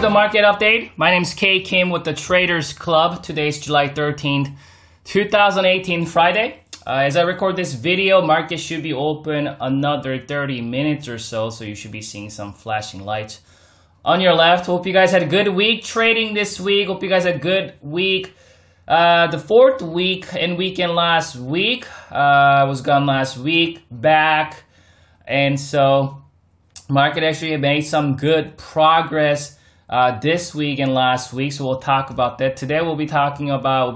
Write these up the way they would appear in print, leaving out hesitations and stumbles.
the market update. My name is K Kim with the Traders Club. Today is July 13th, 2018, Friday. As I record this video, market should be open another 30 minutes or so, so you should be seeing some flashing lights on your left. Hope you guys had a good week trading this week. Hope you guys had a good week. The fourth week and weekend last week. Was gone last week, back, and so market actually made some good progress this week and last week, so we'll talk about that. Today we'll be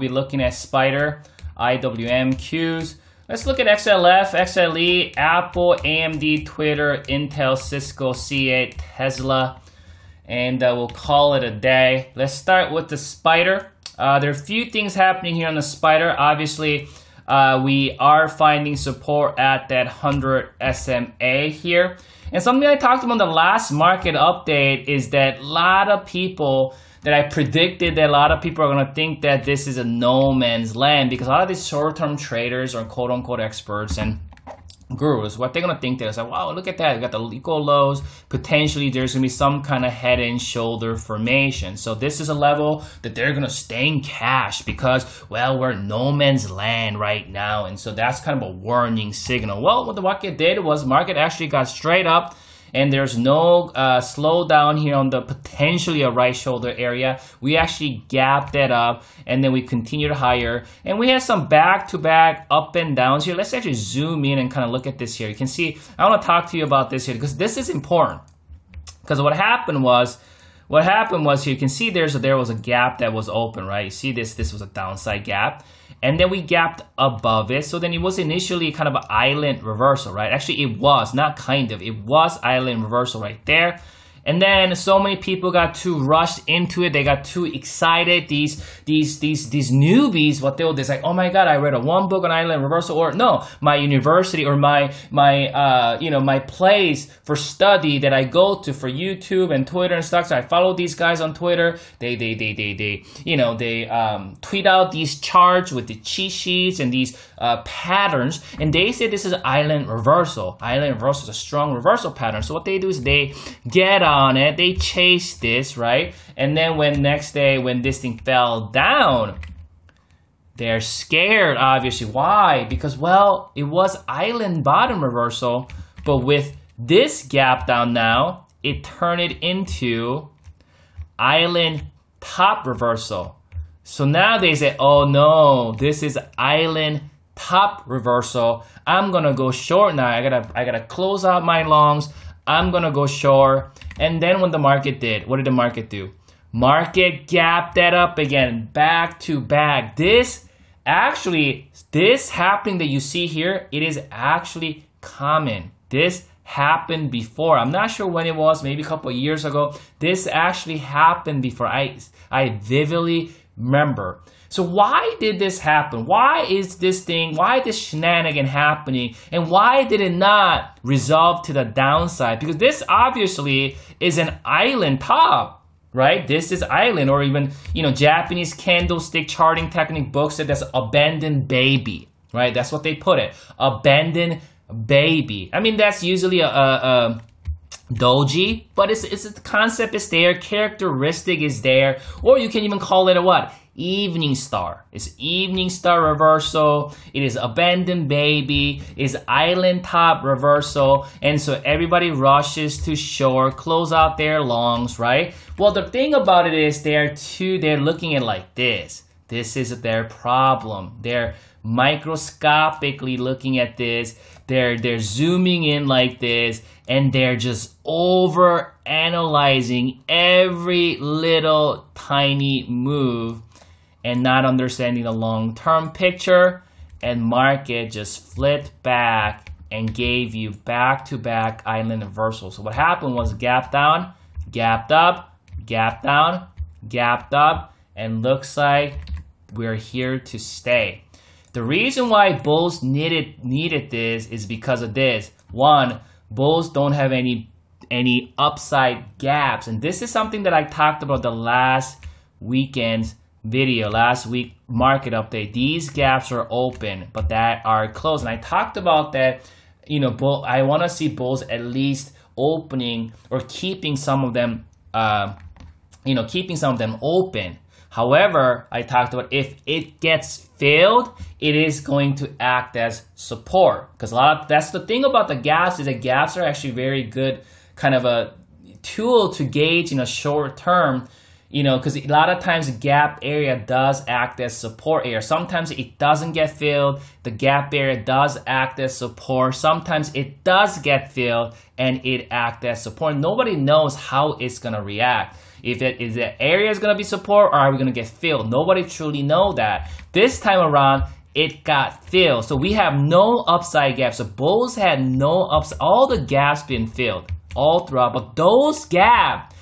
looking at Spider, IWM Qs. Let's look at XLF, XLE, Apple, AMD, Twitter, Intel, Cisco, C8, Tesla, and we'll call it a day. Let's start with the Spider. There are a few things happening here on the Spider. Obviously, we are finding support at that 100 SMA here. And something I talked about in the last market update is that a lot of people that I predicted that a lot of people are going to think that this is a no man's land, because a lot of these short-term traders or quote-unquote experts and gurus, what they're going to think is like, wow, look at that, we got the equal lows, potentially there's going to be some kind of head and shoulder formation. So this is a level that they're going to stay in cash because, well, we're no man's land right now, and so that's kind of a warning signal. Well, what the market did was market actually got straight up, and there's no slowdown here on the potentially a right shoulder area. We actually gapped that up, and then we continued higher, and we had some back-to-back up and downs here. Let's actually zoom in and kind of look at this here. You can see, I want to talk to you about this here because this is important. Because what happened was here, you can see there was a gap that was open, right? You see this was a downside gap, and then we gapped above it. So then it was initially kind of an island reversal, right? Actually, it was, not kind of, it was island reversal right there. And then so many people got too rushed into it. They got too excited. These newbies, what they were, like, oh my God, I read one book on island reversal, or no, my university or my place for study that I go to for YouTube and Twitter and stuff. So I follow these guys on Twitter. They tweet out these charts with the cheat sheets and these patterns, and they say this is island reversal. Island reversal is a strong reversal pattern. So what they do is they get on it, they chase this, right? And then when next day when this thing fell down, they're scared, obviously. Why? Because, well, it was island bottom reversal, but with this gap down now, it turned it into island top reversal. So now they say, oh no, this is island top reversal. I'm gonna go short now. I gotta close out my longs. I'm gonna go short. And then when the market did, what did the market do? Market gapped that up again, back to back. This happening that you see here, it is actually common. This happened before. I'm not sure when it was, maybe a couple of years ago. This actually happened before. I vividly remember. So why did this happen? Why is this shenanigan happening? And why did it not resolve to the downside? Because this obviously is an island top, right? This is island, or even, Japanese candlestick charting technique books said that's abandoned baby, right? That's what they put it, abandoned baby. I mean, that's usually a doji, but it's the concept is there, characteristic is there, or you can even call it a what? Evening star. It's evening star reversal. It is abandoned baby. It's island top reversal. And so everybody rushes to short, close out their longs, right? Well, the thing about it is they're looking at it like this. This is their problem. They're microscopically looking at this. They're zooming in like this, and they're just over analyzing every little tiny move and not understanding the long-term picture, and market just flipped back and gave you back-to-back island reversals. So what happened was gap down, gapped up, gap down, gapped up, and looks like we're here to stay. The reason why bulls needed this is because of this. One, bulls don't have any upside gaps, and this is something that I talked about the last weekend's video, last week market update. These gaps are open, but that are closed, and I talked about that. I want to see bulls at least opening or keeping some of them keeping some of them open. However, I talked about if it gets filled, it is going to act as support. Because that's the thing about the gaps, is that gaps are actually very good kind of a tool to gauge in a short term, because a lot of times the gap area does act as support area. Sometimes it doesn't get filled, the gap area does act as support. Sometimes it does get filled and it acts as support. Nobody knows how it's going to react. If the area is going to be support, or are we going to get filled? Nobody truly know that. This time around, it got filled. So we have no upside gaps. So bulls had no upside. All the gaps been filled all throughout. But those gaps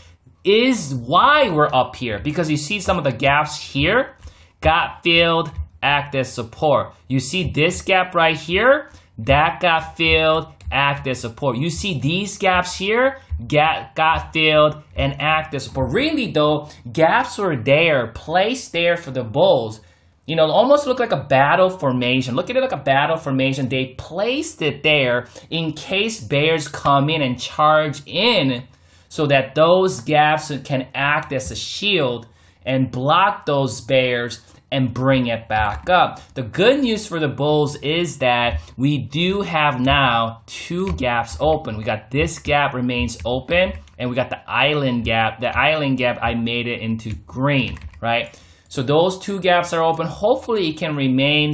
is why we're up here. Because you see some of the gaps here got filled, act as support. You see this gap right here, that got filled, act as support. You see these gaps here, got filled and act as support. Really though, gaps were there, placed there for the bulls. Almost look like a battle formation. Look at it like a battle formation. They placed it there in case bears come in and charge in, so that those gaps can act as a shield and block those bears and bring it back up. The good news for the bulls is that we do have now 2 gaps open. We got this gap remains open, and we got the island gap. The island gap, I made it into green, right? So those 2 gaps are open. Hopefully it can remain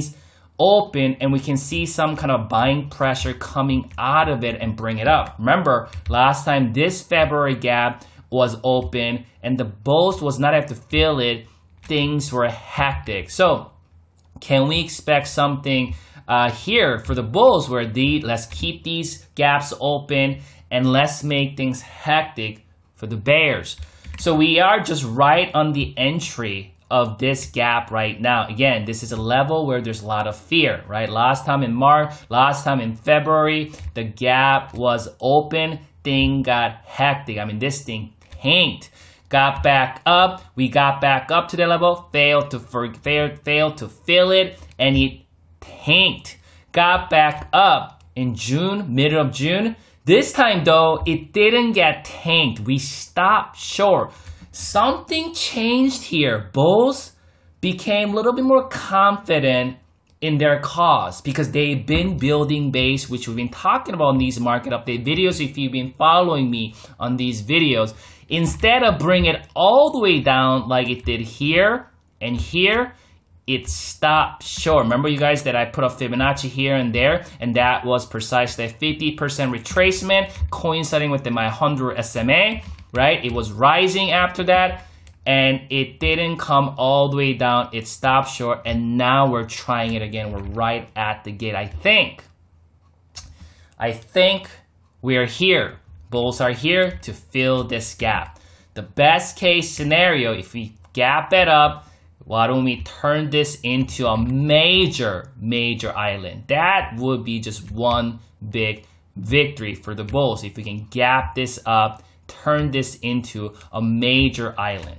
open and we can see some kind of buying pressure coming out of it and bring it up. Remember, last time this February gap was open and the bulls was not able to fill it, things were hectic. So can we expect something here for the bulls where let's keep these gaps open and let's make things hectic for the bears? So we are just right on the entry of this gap right now. Again, this is a level where there's a lot of fear, right? Last time in February, the gap was open, thing got hectic. I mean, this thing tanked. Got back up, we got back up to the level, failed to fill it, and it tanked. Got back up in June, middle of June. This time though, it didn't get tanked. We stopped short. Something changed here. Bulls became a little bit more confident in their cause because they've been building base, which we've been talking about in these market update videos. If you've been following me on these videos, instead of bringing it all the way down like it did here and here, it stopped short. Remember you guys that I put a Fibonacci here and there, and that was precisely a 50% retracement coinciding with my 100 SMA, right? It was rising after that and it didn't come all the way down. It stopped short and now we're trying it again. We're right at the gate. I think we're here. Bulls are here to fill this gap. The best case scenario, if we gap it up, why don't we turn this into a major island? That would be just one big victory for the bulls. If we can gap this up, turn this into a major island.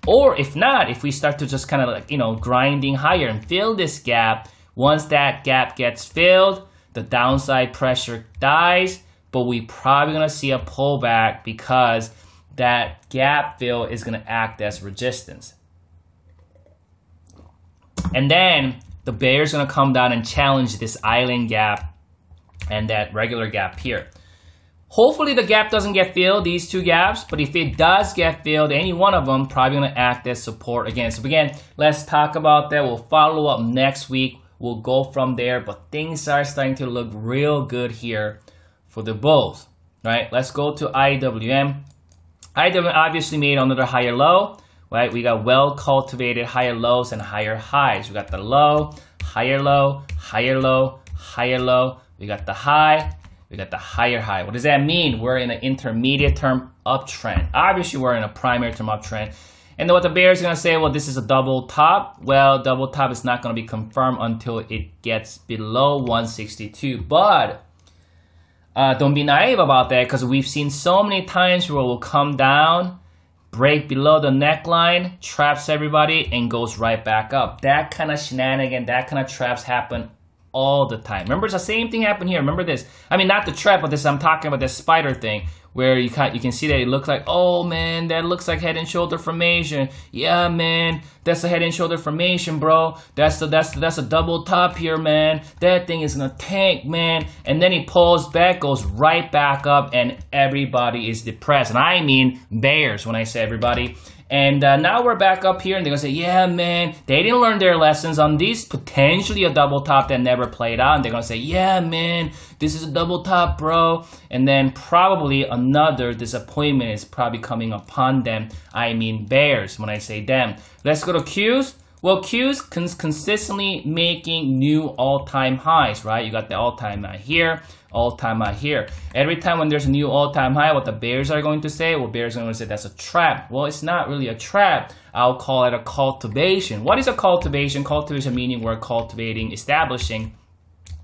Or if not, if we start to just kind of like, grinding higher and fill this gap, once that gap gets filled, the downside pressure dies, but we probably gonna see a pullback because that gap fill is gonna act as resistance. And then the bear's gonna come down and challenge this island gap and that regular gap here. Hopefully the gap doesn't get filled, these 2 gaps, but if it does get filled, any one of them probably gonna act as support again. So again, let's talk about that. We'll follow up next week. We'll go from there, but things are starting to look real good here for the bulls, right? Let's go to IWM. IWM obviously made another higher low, right? We got well-cultivated higher lows and higher highs. We got the low, higher low, higher low, higher low. We got the high, we got the higher high. What does that mean? We're in an intermediate term uptrend. Obviously, we're in a primary term uptrend. And then what the bear is going to say, well, this is a double top. Well, double top is not going to be confirmed until it gets below 162. But don't be naive about that because we've seen so many times where we'll come down, break below the neckline, traps everybody, and goes right back up. That kind of shenanigan, that kind of traps happen all the time. Remember, it's the same thing happened here. Remember this. I mean, not the trap, but this, I'm talking about this spider thing where you can see that it looks like, oh man, that looks like head and shoulder formation. Yeah, man, that's a head and shoulder formation, bro. That's a double top here, man. That thing is gonna tank, man. And then he pulls back, goes right back up, and everybody is depressed. And I mean bears when I say everybody. And now we're back up here, and they're gonna say, yeah, man, they didn't learn their lessons on these, potentially a double top that never played out. And they're gonna say, yeah, man, this is a double top, bro. And then probably another disappointment is probably coming upon them. I mean bears when I say them. Let's go to Qs. Well, Qs consistently making new all-time highs, right? You got the all-time high here, all-time high here. Every time when there's a new all-time high, what the bears are going to say? Well, bears are going to say that's a trap. Well, it's not really a trap. I'll call it a cultivation. What is a cultivation? Cultivation meaning we're cultivating, establishing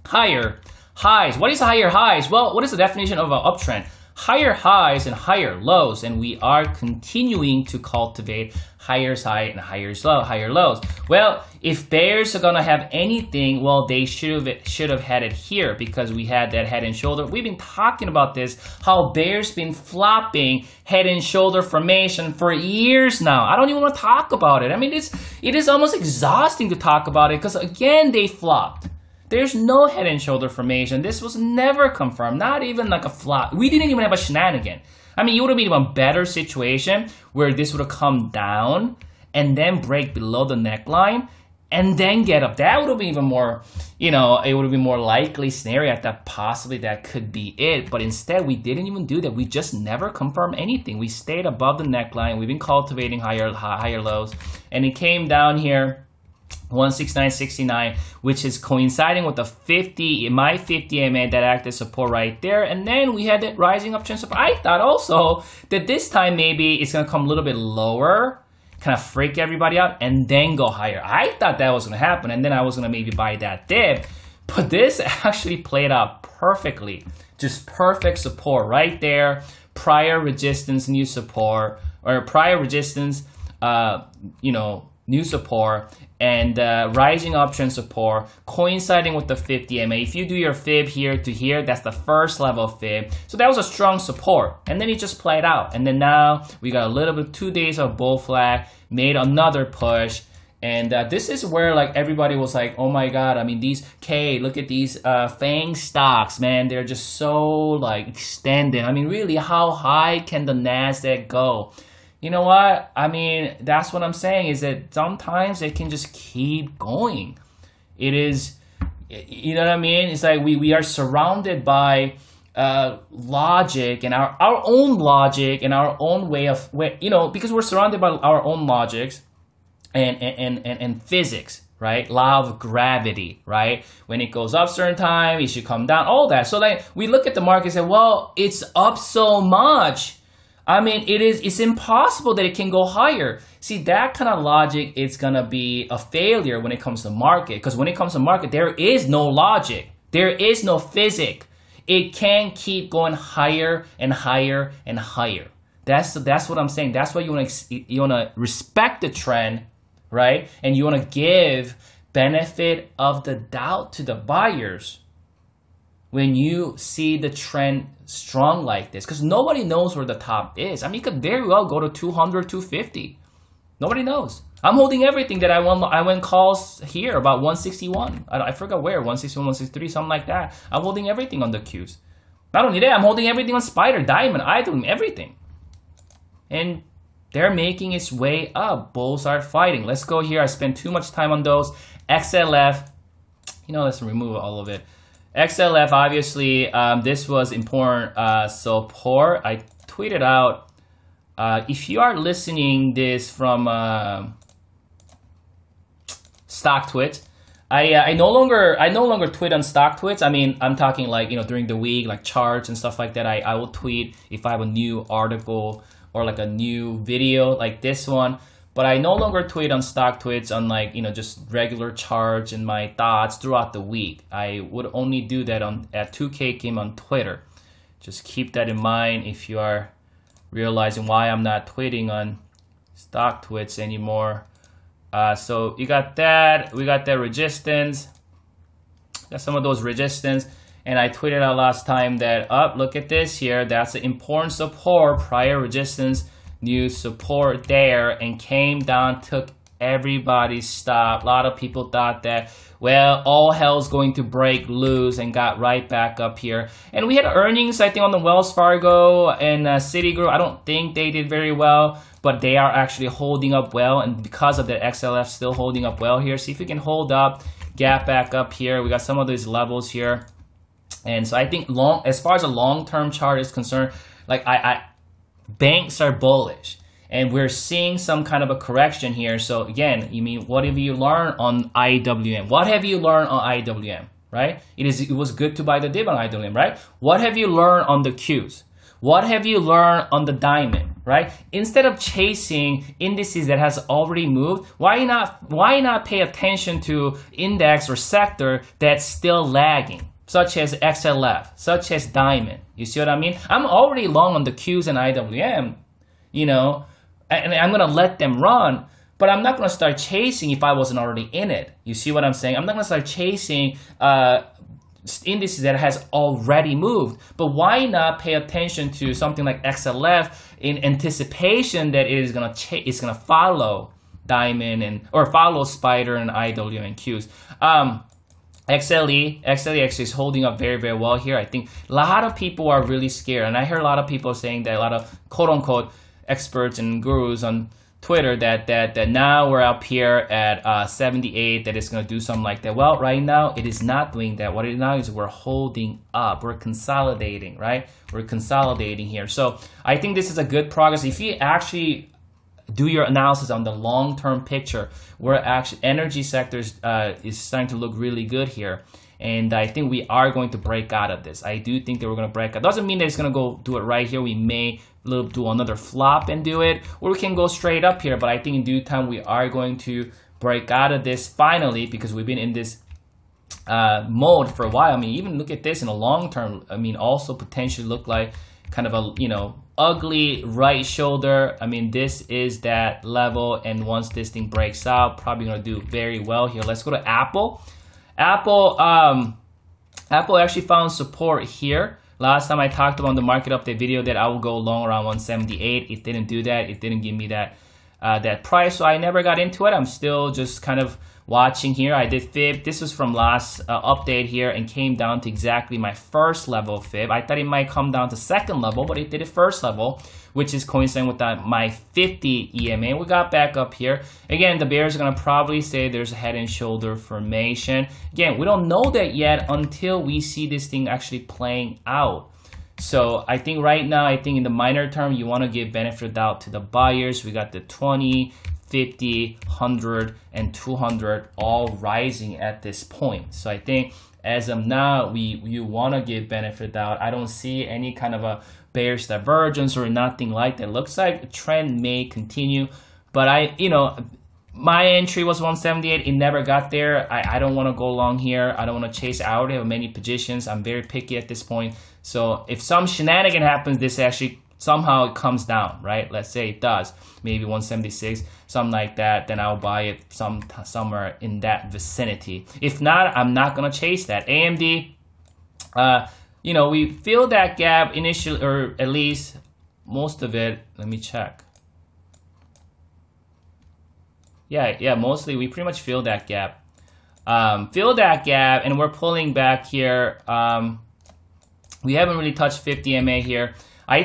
higher highs. What is higher highs? Well, what is the definition of an uptrend? Higher highs and higher lows, and we are continuing to cultivate higher highs and higher lows. Well, if bears are gonna have anything, well, they should have had it here because we had that head and shoulder. We've been talking about this, how bears been flopping head and shoulder formation for years now. I don't even want to talk about it. I mean, it is almost exhausting to talk about it because again, they flopped. There's no head and shoulder formation. This was never confirmed, not even like a flop. We didn't even have a shenanigan. I mean, it would have been a better situation where this would have come down and then break below the neckline and then get up. That would have been even more, you know, it would have been more likely scenario. I thought possibly that could be it. But instead, we didn't even do that. We just never confirmed anything. We stayed above the neckline. We've been cultivating higher lows. And it came down here. 169.69, which is coinciding with the 50, my 50 MA that acted support right there. And then we had that rising uptrend support. I thought also that this time maybe it's going to come a little bit lower, kind of freak everybody out, and then go higher. I thought that was going to happen, and then I was going to maybe buy that dip. But this actually played out perfectly. Just perfect support right there. Prior resistance, new support, or prior resistance, you know, new support, and rising uptrend support coinciding with the 50 MA. If you do your fib here to here, that's the first level fib. So that was a strong support, and then it just played out. And then now we got a little bit, 2 days of bull flag, made another push, and this is where like everybody was like, oh my god, I mean look at these FANG stocks, man, they're just so like extended. I mean, really, how high can the NASDAQ go? You know what? I mean, that's what I'm saying, is that sometimes it can just keep going. It is, you know what I mean? It's like we are surrounded by logic and our own logic and our own way of, you know, because we're surrounded by our own logics and physics, right? Law of gravity, right? When it goes up certain time, it should come down, all that. So like we look at the market and say, well, it's up so much. I mean, it's impossible that it can go higher. See, that kind of logic is going to be a failure when it comes to market. Because when it comes to market, there is no logic. There is no physics. It can keep going higher and higher and higher. That's what I'm saying. That's why you want to respect the trend, right? And you want to give benefit of the doubt to the buyers when you see the trend strong like this, because nobody knows where the top is. I mean, it could very well go to 200, 250. Nobody knows. I'm holding everything that I went calls here about 161. I forgot where, 161, 163, something like that. I'm holding everything on the Qs. Not only that, I'm holding everything on Spider, Diamond, IWM, everything. And they're making its way up. Bulls are fighting. Let's go here. I spent too much time on those. XLF, you know, let's remove all of it. XLF, obviously, this was important support. I tweeted out, if you are listening this from StockTwit, I no longer tweet on StockTwits. I mean, I'm talking like, you know, during the week, like charts and stuff like that. I will tweet if I have a new article or like a new video like this one. But I no longer tweet on StockTwits on like, you know, just regular charts and my thoughts throughout the week. I would only do that at 2K Kim on Twitter. Just keep that in mind if you are realizing why I'm not tweeting on StockTwits anymore. So you got that. We got that resistance. got some of those resistance. And I tweeted out last time that, look at this here. That's the important support, prior resistance, new support there, and came down, took everybody's stop. A lot of people thought that, well, all hell's going to break loose, and got right back up here. And we had earnings, I think, on the Wells Fargo and Citigroup. I don't think they did very well, but they are actually holding up well. And because of the XLF still holding up well here, see if we can hold up, gap back up here. We got some of these levels here. And so I think as far as a long-term chart is concerned, like banks are bullish, and we're seeing some kind of a correction here. So again, you mean, what have you learned on IWM? What have you learned on IWM, right? It was good to buy the dip on IWM, right? What have you learned on the Qs? What have you learned on the diamond, right? Instead of chasing indices that has already moved, why not pay attention to index or sector that's still lagging, such as XLF, such as diamond? You see what I mean? I'm already long on the Qs and IWM, you know, and I'm going to let them run, but I'm not going to start chasing if I wasn't already in it. You see what I'm saying? I'm not going to start chasing indices that has already moved. But why not pay attention to something like XLF in anticipation that it is going to follow diamond or follow spider and IWM and Qs. XLE actually is holding up very, very well here. I think a lot of people are really scared, and I heard a lot of people saying that, a lot of quote-unquote experts and gurus on Twitter, that now we're up here at 78, that it's going to do something like that. Well, right now it is not doing that. What it is now is we're holding up, we're consolidating, right? We're consolidating here. So I think this is a good progress. If you actually do your analysis on the long-term picture, where actually energy sectors is starting to look really good here. And I think we are going to break out of this. I do think that we're going to break out. Doesn't mean that it's going to go do it right here. We may do another flop and do it, or we can go straight up here. But I think in due time, we are going to break out of this finally, because we've been in this mode for a while. I mean, even look at this in a long term. I mean, also potentially look like kind of a, you know, ugly right shoulder. I mean, this is that level, and once this thing breaks out, probably going to do very well here. Let's go to Apple. Apple actually found support here. Last time I talked about the market update video that I will go long around 178. It didn't do that. It didn't give me that that price, so I never got into it. I'm still just kind of watching here. I did fib. This was from last update here, and came down to exactly my first level fib. I thought it might come down to second level, but it did it first level, which is coincident with my 50 EMA. We got back up here. Again, the bears are going to probably say there's a head and shoulder formation. Again, we don't know that yet until we see this thing actually playing out. So I think right now, I think in the minor term, you want to give benefit of doubt to the buyers. We got the 20, 50, 100, and 200 all rising at this point. So I think as of now, you want to give benefit of doubt. I don't see any kind of a bearish divergence or nothing like that. Looks like the trend may continue, but my entry was 178. It never got there. I don't want to go long here. I don't want to chase. I already have many positions. I'm very picky at this point. So if some shenanigan happens, this actually somehow it comes down, right? Let's say it does, maybe 176, something like that, then I'll buy it somewhere in that vicinity. If not, I'm not gonna chase that. AMD, we filled that gap initially, or at least most of it. Let me check. Yeah, mostly we pretty much filled that gap. And we're pulling back here. We haven't really touched 50 MA here. I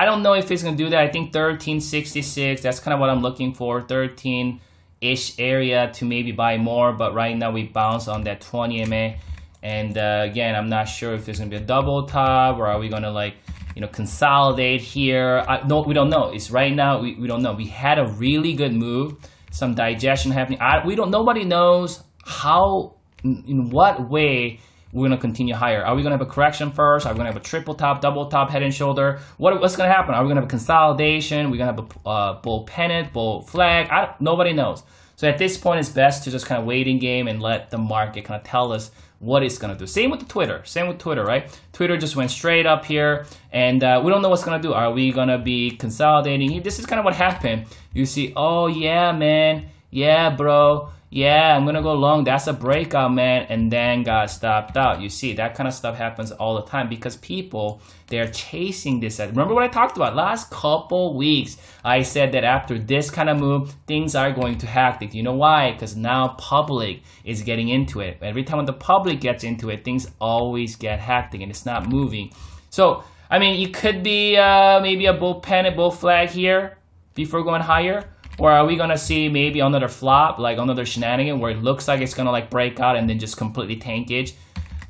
don't know if it's going to do that. I think 1366, that's kind of what I'm looking for, 13-ish area to maybe buy more. But right now we bounce on that 20 MA. And again, I'm not sure if there's going to be a double top, or are we going to consolidate here. No, we don't know. It's right now, we don't know. We had a really good move, some digestion happening. Nobody knows how, in what way we're going to continue higher. Are we going to have a correction first? Are we going to have a triple top, double top, head and shoulder? What's going to happen? Are we going to have a consolidation? We're going to have a bull pennant, bull flag? Nobody knows. So at this point, it's best to just kind of waiting game and let the market kind of tell us what it's going to do. Same with the Twitter. Same with Twitter, right? Twitter just went straight up here, and we don't know what's going to do. Are we going to be consolidating? This is kind of what happened. You see, oh, yeah, man. Yeah, bro. yeah, I'm gonna go long, that's a breakout, man, and then got stopped out. You see, that kind of stuff happens all the time because people, they're chasing this. Remember what I talked about last couple weeks? I said that after this kind of move, things are going to hectic. You know why? Because now public is getting into it. Every time when the public gets into it, things always get hectic and it's not moving. So, I mean, it could be maybe a bull panic, bull flag here before going higher. Or are we gonna see maybe another flop, like another shenanigan where it looks like it's gonna like break out and then just completely tankage?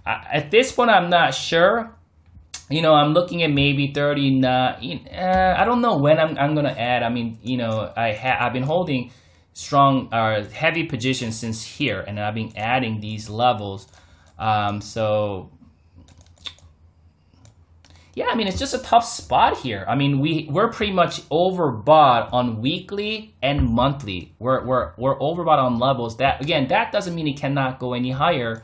At this point, I'm not sure. You know, I'm looking at maybe 39. I don't know when I'm gonna add. I mean, you know, I've been holding strong heavy positions since here, and I've been adding these levels. So yeah, I mean, it's just a tough spot here. I mean, we're pretty much overbought on weekly and monthly. We're overbought on levels. That, again, that doesn't mean it cannot go any higher,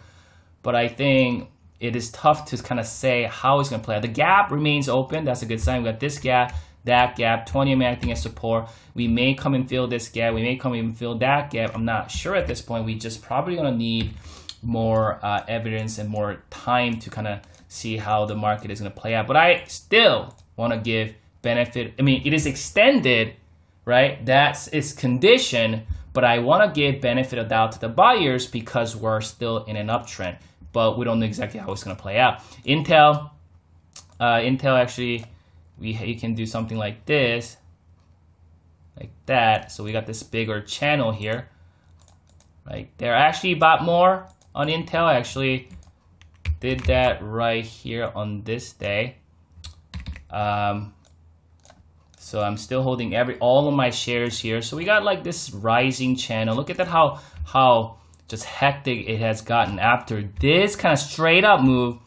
but I think it is tough to kind of say how it's going to play out. The gap remains open. That's a good sign. We got this gap, that gap, 20 MA acting as support. We may come and fill this gap. We may come and fill that gap. I'm not sure at this point. We just probably going to need more evidence and more time to kind of see how the market is going to play out. But I still want to give benefit. I mean, it is extended, right? That's its condition, but I want to give benefit of doubt to the buyers because we're still in an uptrend, but we don't know exactly how it's going to play out. Intel actually, you can do something like this, like that. So we got this bigger channel here, right there. I actually bought more on Intel. I actually did that right here on this day. So I'm still holding all of my shares here. So we got like this rising channel. Look at that, how just hectic it has gotten after this kind of straight up move.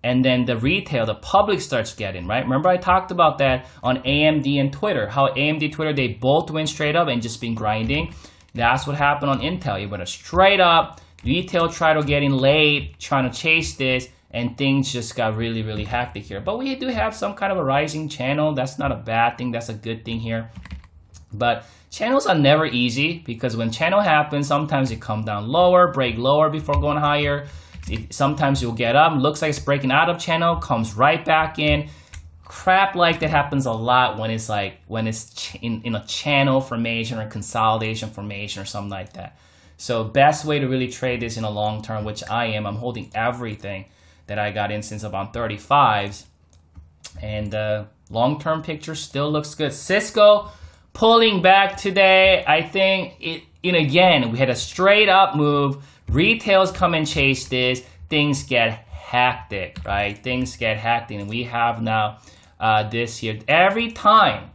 And then the retail, the public starts getting, right? Remember I talked about that on AMD and Twitter, how AMD, Twitter, they both went straight up and just been grinding. That's what happened on Intel. You went straight up, retail tried to get in late, trying to chase this, and things just got really, really hectic here. But we do have some kind of a rising channel. That's not a bad thing. That's a good thing here. But channels are never easy because when channel happens, sometimes it comes down lower, break lower before going higher. Sometimes you'll get up, looks like it's breaking out of channel, comes right back in. Crap like that happens a lot when it's in a channel formation or consolidation formation or something like that. So best way to really trade this in a long term, which I'm holding everything that I got in since about 35s. And long-term picture still looks good. Cisco pulling back today. I think again, we had a straight up move. Retails come and chase this. Things get hectic, right? Things get hectic. And we have now this here. Every time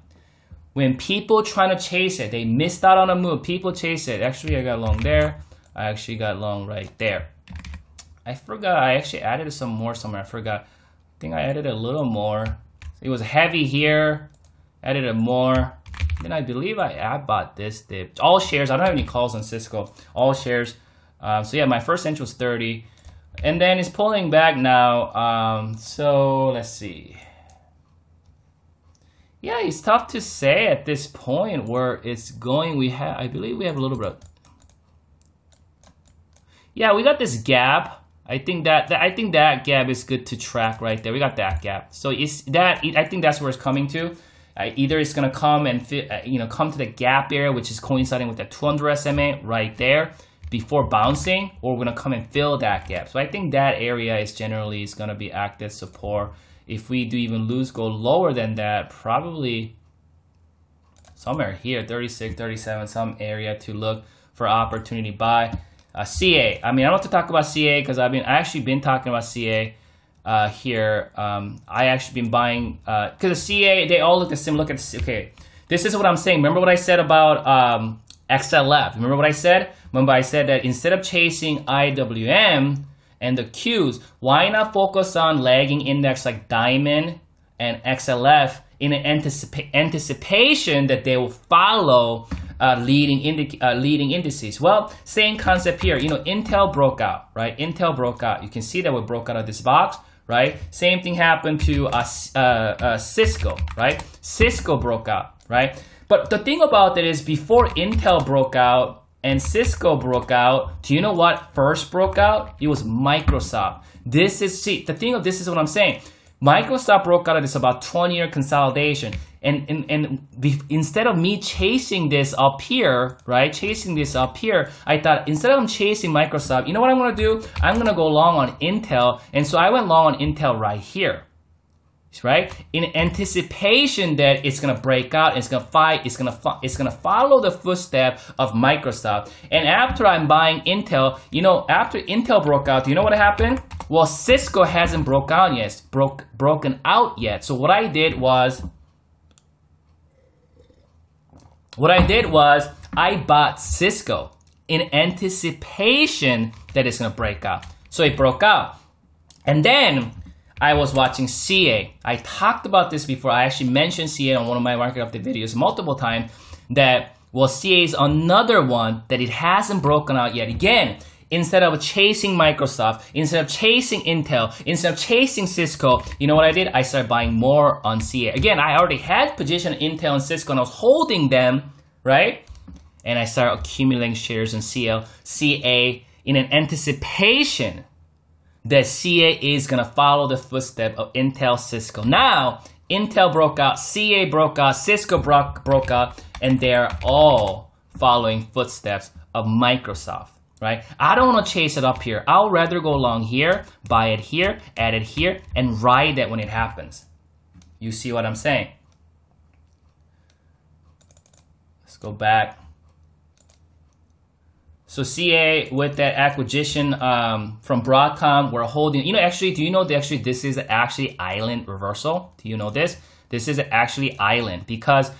when people trying to chase it, they missed out on a move. People chase it. Actually, I got long there. I actually got long right there. I forgot. I actually added some more somewhere. I forgot. I think I added a little more. It was heavy here. Added a more. Then I believe I bought this dip. All shares. I don't have any calls on Cisco. All shares. So yeah, my first entry was 30. And then it's pulling back now. So let's see. Yeah, it's tough to say at this point where it's going. I believe we have a little bit of, yeah, we got this gap. I think that gap is good to track right there. We got that gap. So I think that's where it's coming to. Either it's gonna come and come to the gap area, which is coinciding with the 200 SMA right there before bouncing, or we're gonna come and fill that gap. So I think that area is gonna be active support. If we do even go lower than that, probably somewhere here, 36, 37, some area to look for opportunity buy. CA. I mean, I don't have to talk about CA because I actually been talking about CA here. I actually been buying because the CA, they all look the same. Look at this. Okay, this is what I'm saying. Remember what I said about XLF? Remember what I said? Remember I said that instead of chasing IWM and the Qs, why not focus on lagging index like Diamond and XLF in an anticipation that they will follow leading indices? Well, same concept here. Intel broke out, right? Intel broke out. You can see that we broke out of this box, right? Same thing happened to Cisco, right? Cisco broke out, right? But the thing about it is before Intel broke out and Cisco broke out, do you know what first broke out? It was Microsoft. This is, see, the thing of this is what I'm saying. Microsoft broke out of this about 20-year consolidation. Instead of me chasing this up here, right? Chasing this up here, I thought instead of chasing Microsoft, you know what I'm going to do? I'm going to go long on Intel. And so I went long on Intel right here. Right? In anticipation that it's gonna break out, it's gonna fight, it's gonna follow the footstep of Microsoft. And after I'm buying Intel, you know, after Intel broke out, do you know what happened? Well, Cisco hasn't broken out yet. So what I did was I bought Cisco in anticipation that it's gonna break out. So it broke out, and then I was watching CA. I talked about this before. I actually mentioned CA on one of my market update videos multiple times that, well, CA is another one that it hasn't broken out yet. Again, instead of chasing Microsoft, instead of chasing Intel, instead of chasing Cisco, you know what I did? I started buying more on CA. Again, I already had position Intel and Cisco and I was holding them, right? And I started accumulating shares in CA in an anticipation that CA is gonna follow the footstep of Intel, Cisco. Now, Intel broke out, CA broke out, Cisco broke out, and they're all following footsteps of Microsoft, right? I don't wanna chase it up here. I'll rather go long here, buy it here, add it here, and ride it when it happens. You see what I'm saying? Let's go back. So CA with that acquisition from Broadcom, we're holding, you know, actually, do you know that actually this is actually island reversal? Do you know this? This is actually island because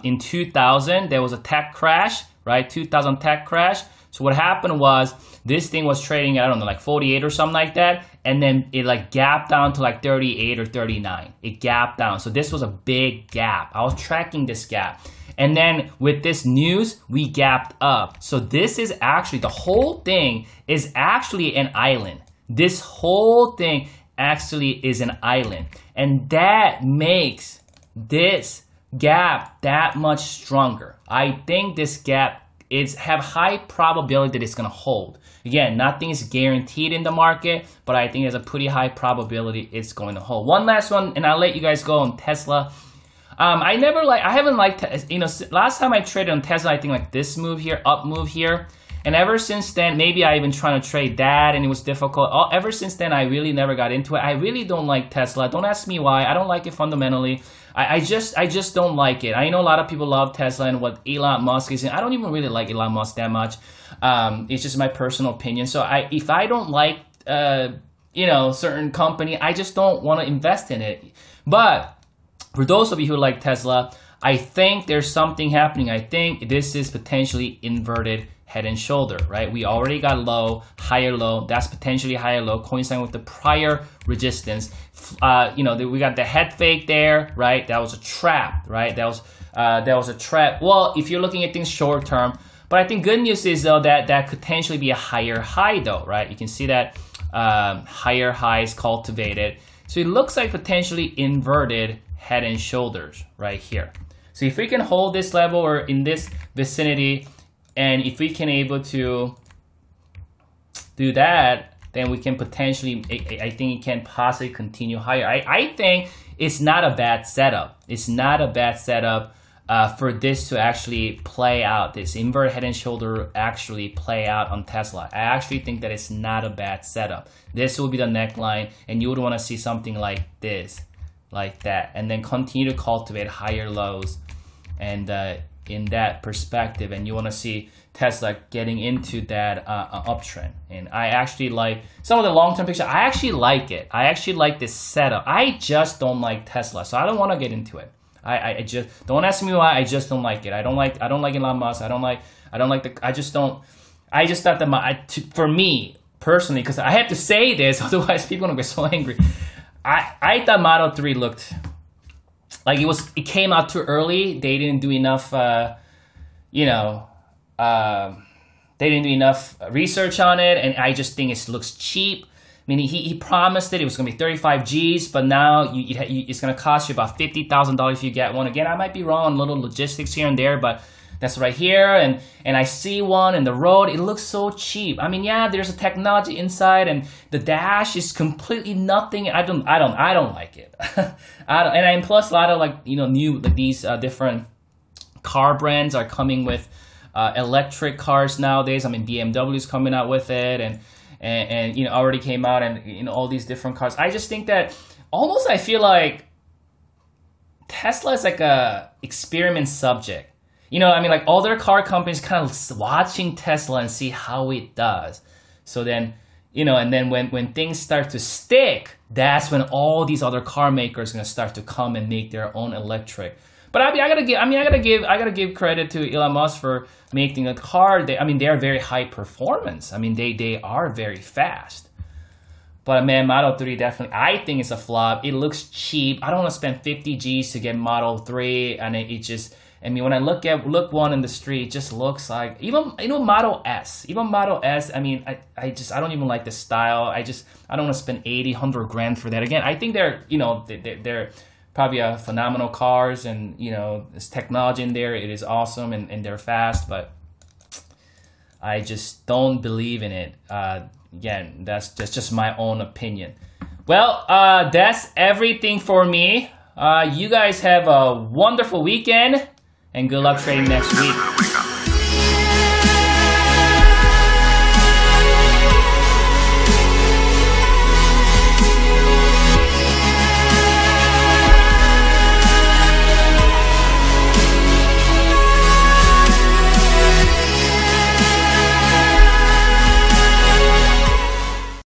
in 2000, there was a tech crash, right? 2000 tech crash. So what happened was this thing was trading, I don't know, like 48 or something like that. And then it like gapped down to like 38 or 39. It gapped down. So this was a big gap. I was tracking this gap. And then with this news, we gapped up. So this is actually, the whole thing is actually an island. This whole thing actually is an island. And that makes this gap that much stronger. I think this gap have high probability that it's gonna hold. Again, nothing is guaranteed in the market, but I think there's a pretty high probability it's going to hold. One last one, and I'll let you guys go on Tesla. I haven't liked, you know, last time I traded on Tesla, I think like this move here, up move here. And ever since then, maybe I even trying to trade that and it was difficult. Ever since then, I really never got into it. I really don't like Tesla. Don't ask me why. I don't like it fundamentally. I just don't like it. I know a lot of people love Tesla and what Elon Musk is. And I don't even really like Elon Musk that much. It's just my personal opinion. So if I don't like, you know, certain company, I just don't want to invest in it. But for those of you who like Tesla, I think there's something happening. I think this is potentially inverted head and shoulder, right? We already got low, higher low. That's potentially higher low, coinciding with the prior resistance. You know, we got the head fake there, right? That was a trap, right? That was a trap. Well, if you're looking at things short term, but I think good news is though that could potentially be a higher high though, right? You can see that higher highs cultivated. So it looks like potentially inverted head and shoulders right here. So if we can hold this level or in this vicinity, and if we can able to do that, then we can potentially, I think it can possibly continue higher. I think it's not a bad setup. It's not a bad setup for this to actually play out, this inverted head and shoulder actually play out on Tesla. I actually think that it's not a bad setup. This will be the neckline, and you would want to see something like this, like that, and then continue to cultivate higher lows. And in that perspective, and you want to see Tesla getting into that uptrend. And I actually like some of the long-term picture. I actually like it. I actually like this setup. I just don't like Tesla, so I don't want to get into it. I just don't ask me why. I just don't like it. I don't like Elon Musk. I just thought that for me personally, because I have to say this, otherwise people are gonna get so angry. I thought Model 3 looked like it came out too early. They didn't do enough, you know, they didn't do enough research on it, and I just think it looks cheap. I mean, he promised it was going to be 35 G's, but now it's going to cost you about $50,000 if you get one. Again, I might be wrong on little logistics here and there, but that's right here, and I see one in the road. It looks so cheap. I mean, yeah, there's a technology inside, and the dash is completely nothing. I don't like it. And plus a lot of like new like these different car brands are coming with electric cars nowadays. I mean, BMW is coming out with it, and already came out, and all these different cars. I just think that almost I feel like Tesla is like a experiment subject. I mean, like other car companies kind of watching Tesla and see how it does. So then, and then when things start to stick, that's when all these other car makers are gonna start to come and make their own electric. But I gotta give credit to Elon Musk for making a car. They are very high performance. I mean, they are very fast. But man, Model 3 definitely, I think it's a flop. It looks cheap. I don't want to spend 50 G's to get Model 3, and it just. I mean, when I look one in the street, it just looks like even Model S. I mean, I don't even like the style. I don't want to spend 80, 100 grand for that. Again, I think they're probably phenomenal cars, and there's technology in there. It is awesome, and they're fast, but I just don't believe in it. Again, that's just my own opinion. Well, that's everything for me. You guys have a wonderful weekend. And good luck trading next week.